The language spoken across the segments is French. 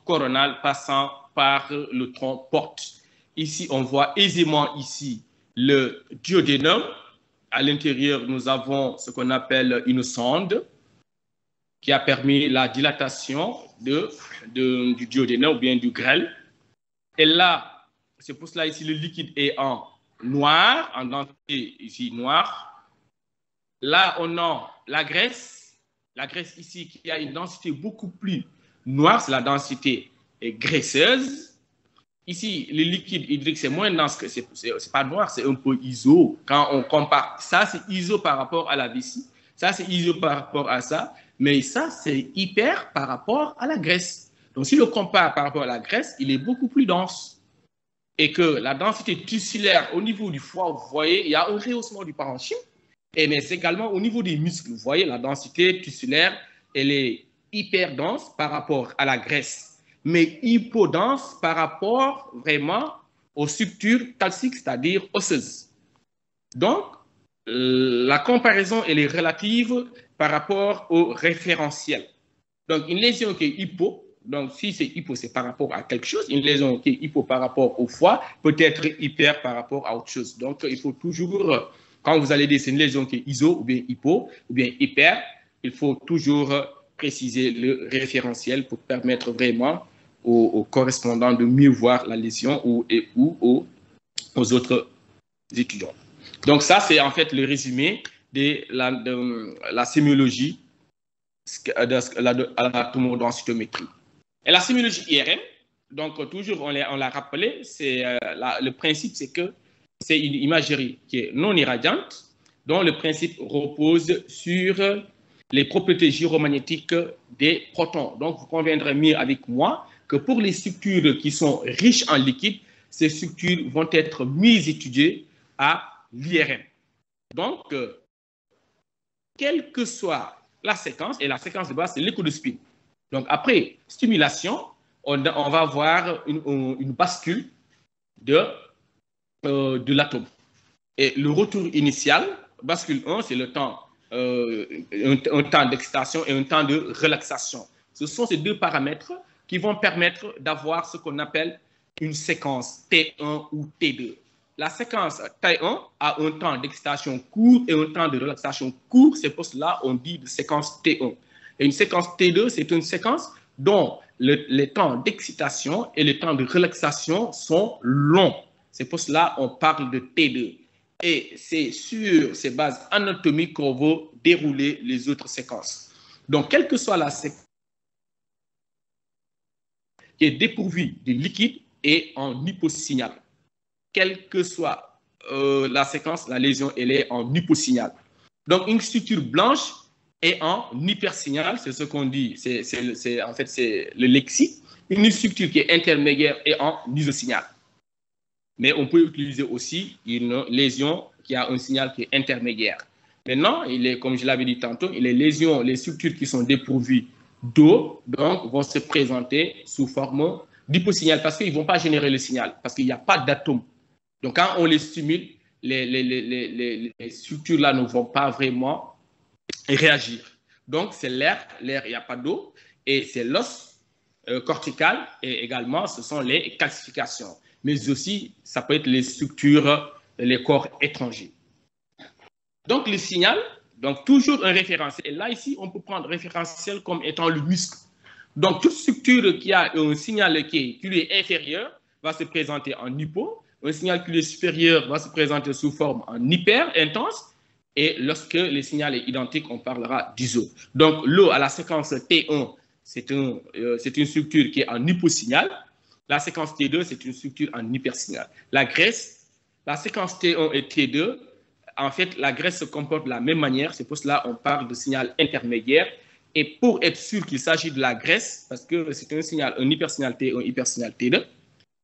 coronale passant par le tronc porte. Ici, on voit aisément ici le duodénum. À l'intérieur, nous avons ce qu'on appelle une sonde qui a permis la dilatation du duodénum ou bien du grêle. Et là, c'est pour cela ici le liquide est en noir, en densité ici noire. Là, on a la graisse ici qui a une densité beaucoup plus noire, c'est la densité graisseuse. Ici, le liquide hydrique, c'est moins dense, c'est pas noir, c'est un peu iso. Quand on compare, ça c'est iso par rapport à la vessie, ça c'est iso par rapport à ça, mais ça c'est hyper par rapport à la graisse. Donc si on compare par rapport à la graisse, il est beaucoup plus dense. Et que la densité tissulaire au niveau du foie, vous voyez, il y a un rehaussement du parenchyme, mais c'est également au niveau des muscles. Vous voyez, la densité tissulaire, elle est hyper dense par rapport à la graisse, mais hypodense par rapport vraiment aux structures calciques, c'est-à-dire osseuses. Donc, la comparaison, elle est relative par rapport au référentiel. Donc, une lésion qui est hypo, donc si c'est hypo, c'est par rapport à quelque chose. Une lésion qui est hypo par rapport au foie peut être hyper par rapport à autre chose. Donc, il faut toujours, quand vous allez dire c'est une lésion qui est iso ou bien hypo ou bien hyper, il faut toujours préciser le référentiel pour permettre vraiment aux correspondants de mieux voir la lésion ou aux autres étudiants. Donc, ça, c'est en fait le résumé de la sémiologie à la tomodensitométrie. Et la sémiologie IRM, donc toujours on l'a rappelé, le principe c'est que c'est une imagerie qui est non irradiante, dont le principe repose sur les propriétés gyromagnétiques des protons. Donc vous conviendrez mieux avec moi que pour les structures qui sont riches en liquide, ces structures vont être mieux étudiées à l'IRM. Donc, quelle que soit la séquence, et la séquence de base, c'est l'écho de spin. Donc, après stimulation, on va avoir une bascule de l'atome. Et le retour initial, bascule 1, c'est le temps, un temps d'excitation et un temps de relaxation. Ce sont ces deux paramètres qui vont permettre d'avoir ce qu'on appelle une séquence T1 ou T2. La séquence T1 a un temps d'excitation court et un temps de relaxation court. C'est pour cela qu'on dit de séquence T1. Et une séquence T2, c'est une séquence dont les temps d'excitation et les temps de relaxation sont longs. C'est pour cela qu'on parle de T2. Et c'est sur ces bases anatomiques qu'on va dérouler les autres séquences. Donc, quelle que soit la séquence qui est dépourvue de liquide et en hyposignal. Quelle que soit la séquence, la lésion, elle est en hyposignal. Donc, une structure blanche est en hypersignal, c'est ce qu'on dit, en fait, c'est le lexique. Une structure qui est intermédiaire est en isosignal. Mais on peut utiliser aussi une lésion qui a un signal qui est intermédiaire. Maintenant, comme je l'avais dit tantôt, les lésions, les structures qui sont dépourvues d'eau, donc, vont se présenter sous forme d'hyposignal parce qu'ils ne vont pas générer le signal, parce qu'il n'y a pas d'atome. Donc, quand on les stimule, les structures-là ne vont pas vraiment réagir. Donc, c'est l'air, il n'y a pas d'eau, et c'est l'os cortical, et également, ce sont les calcifications. Mais aussi, ça peut être les structures, les corps étrangers. Donc, le signal, donc toujours un référentiel. Et là, ici, on peut prendre référentiel comme étant le muscle. Donc, toute structure qui a un signal qui lui est inférieur va se présenter en hypo. Un signal qui lui est supérieur va se présenter sous forme en hyper intense. Et lorsque le signal est identique, on parlera d'iso. Donc, l'eau à la séquence T1, c'est une structure qui est en hyposignal. La séquence T2, c'est une structure en hypersignal. La graisse, la séquence T1 et T2, en fait, la graisse se comporte de la même manière. C'est pour cela qu'on parle de signal intermédiaire. Et pour être sûr qu'il s'agit de la graisse, parce que c'est un signal, un hypersignal T1, hypersignal T2,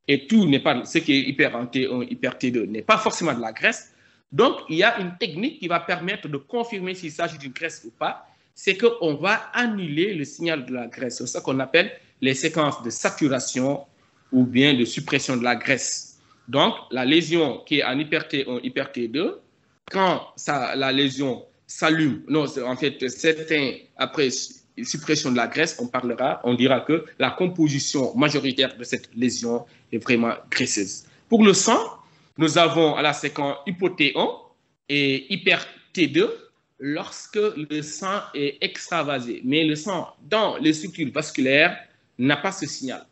et tout n'est pas, ce qui est hyper en T1, hyper T2 n'est pas forcément de la graisse. Donc, il y a une technique qui va permettre de confirmer s'il s'agit d'une graisse ou pas. C'est qu'on va annuler le signal de la graisse. C'est ça qu'on appelle les séquences de saturation ou bien de suppression de la graisse. Donc, la lésion qui est en hyper T1, hyper T2, quand la lésion s'allume, non, en fait, s'éteint après suppression de la graisse, on dira que la composition majoritaire de cette lésion est vraiment graisseuse. Pour le sang, nous avons à la séquence hypo-T1 et hyper-T2 lorsque le sang est extravasé. Mais le sang dans les structures vasculaires n'a pas ce signal.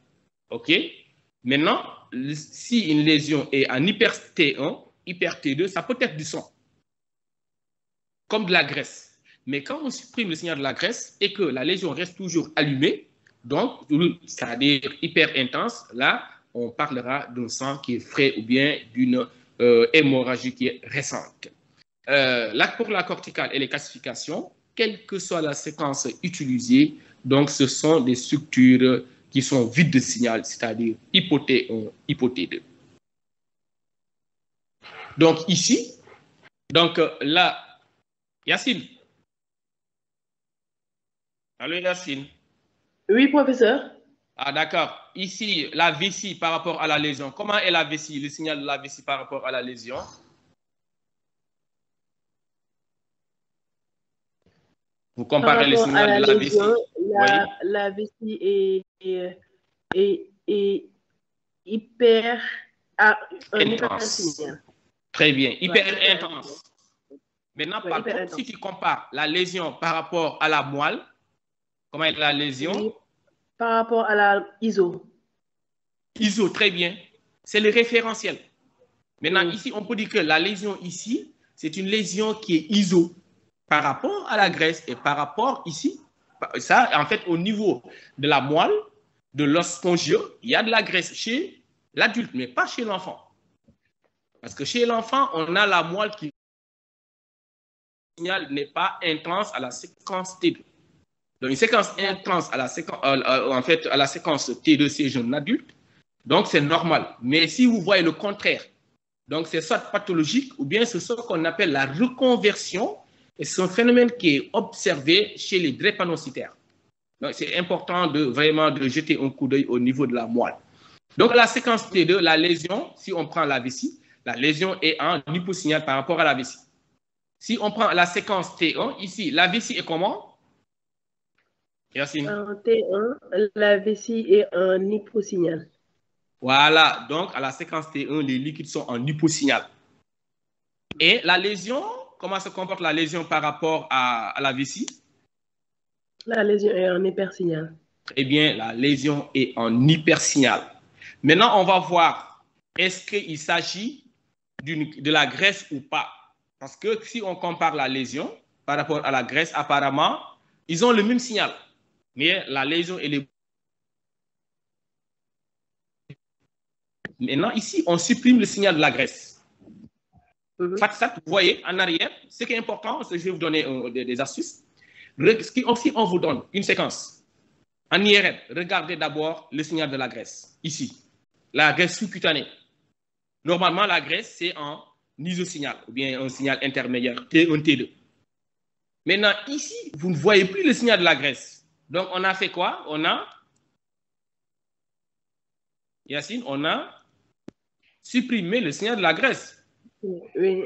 OK? Maintenant, si une lésion est en hyper-T1, hyper-T2, ça peut être du sang, comme de la graisse. Mais quand on supprime le signal de la graisse et que la lésion reste toujours allumée, donc, c'est-à-dire hyper intense, là, on parlera d'un sang qui est frais ou bien d'une hémorragie qui est récente. Là, pour la corticale et les calcifications, quelle que soit la séquence utilisée, donc ce sont des structures qui sont vides de signal, c'est-à-dire hypo-T1, hypo-T2. Donc ici, donc là, Yacine. Allô, Yacine. Oui, professeur. Ah, d'accord. Ici, la vessie par rapport à la lésion. Comment est la vessie, le signal de la vessie par rapport à la lésion? Vous comparez le signal de la vessie. La vessie est hyper intense. Très bien, hyper intense. Maintenant, par contre, si tu compares la lésion par rapport à la moelle, comment est la lésion? Oui, par rapport à la ISO. ISO, très bien. C'est le référentiel. Maintenant, ici, on peut dire que la lésion ici, c'est une lésion qui est ISO par rapport à la graisse et par rapport ici. Ça, en fait, au niveau de la moelle, de l'os spongieux, il y a de la graisse chez l'adulte, mais pas chez l'enfant. Parce que chez l'enfant, on a la moelle qui n'est pas intense à la séquence T2. Donc, une séquence intense à la séquence, en fait, à la séquence T2 chez un jeune adulte, donc c'est normal. Mais si vous voyez le contraire, donc c'est soit pathologique ou bien c'est ce qu'on appelle la reconversion, et c'est un phénomène qui est observé chez les drépanocytaires. Donc, c'est important de vraiment de jeter un coup d'œil au niveau de la moelle. Donc, la séquence T2, la lésion, si on prend la vessie, la lésion est en hyposignal par rapport à la vessie. Si on prend la séquence T1, ici, la vessie est comment? Yacine. En T1, la vessie est en hyposignal. Voilà, donc à la séquence T1, les liquides sont en hyposignal. Et la lésion, comment se comporte la lésion par rapport à la vessie? La lésion est en hypersignal. Eh bien, la lésion est en hypersignal. Maintenant, on va voir, est-ce qu'il s'agit de la graisse ou pas? Parce que si on compare la lésion par rapport à la graisse, apparemment, ils ont le même signal. Mais la lésion, elle est... Maintenant, ici, on supprime le signal de la graisse. Vous voyez, en arrière, ce qui est important, c'est que je vais vous donner des astuces. Si on vous donne une séquence en IRM, regardez d'abord le signal de la graisse. Ici, la graisse sous-cutanée. Normalement, la graisse, c'est en isosignal, ou bien un signal intermédiaire, T1, T2. Maintenant, ici, vous ne voyez plus le signal de la graisse. Donc, on a fait quoi? On a, Yacine, on a supprimé le signal de la graisse. Oui.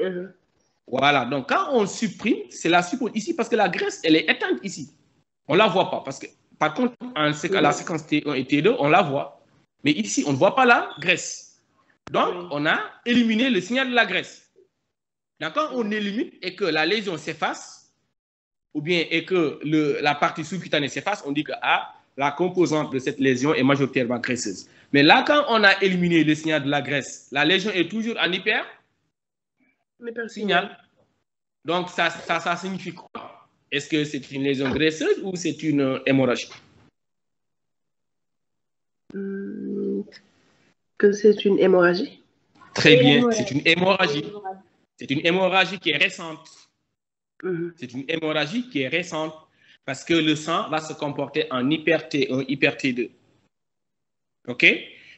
Voilà, donc quand on supprime, c'est la suppression ici parce que la graisse, elle est éteinte ici. On ne la voit pas parce que, par contre, à la séquence T1 et T2, on la voit. Mais ici, on ne voit pas la graisse. Donc, on a éliminé le signal de la graisse. Donc, quand on élimine et que la lésion s'efface, ou bien et que la partie sous-cutanée s'efface, on dit que la composante de cette lésion est majoritairement graisseuse. Mais là, quand on a éliminé le signal de la graisse, la lésion est toujours en hyper-signal. Donc, ça signifie quoi? Est-ce que c'est une lésion graisseuse ou c'est une hémorragie? Que c'est une hémorragie. Très bien, c'est une hémorragie. C'est une hémorragie qui est récente. C'est une hémorragie qui est récente parce que le sang va se comporter en hyper-T1, hyper-T2. OK?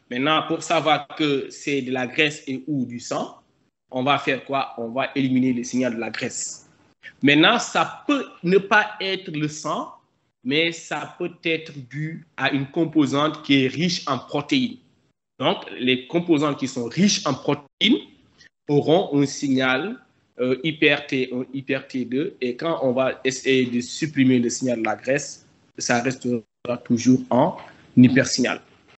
Maintenant, pour savoir que c'est de la graisse et ou du sang, on va faire quoi? On va éliminer le signal de la graisse. Maintenant, ça peut ne pas être le sang, mais ça peut être dû à une composante qui est riche en protéines. Donc, les composantes qui sont riches en protéines auront un signal hyper T1, hyper T2. Et quand on va essayer de supprimer le signal de la graisse, ça restera toujours en hypersignal.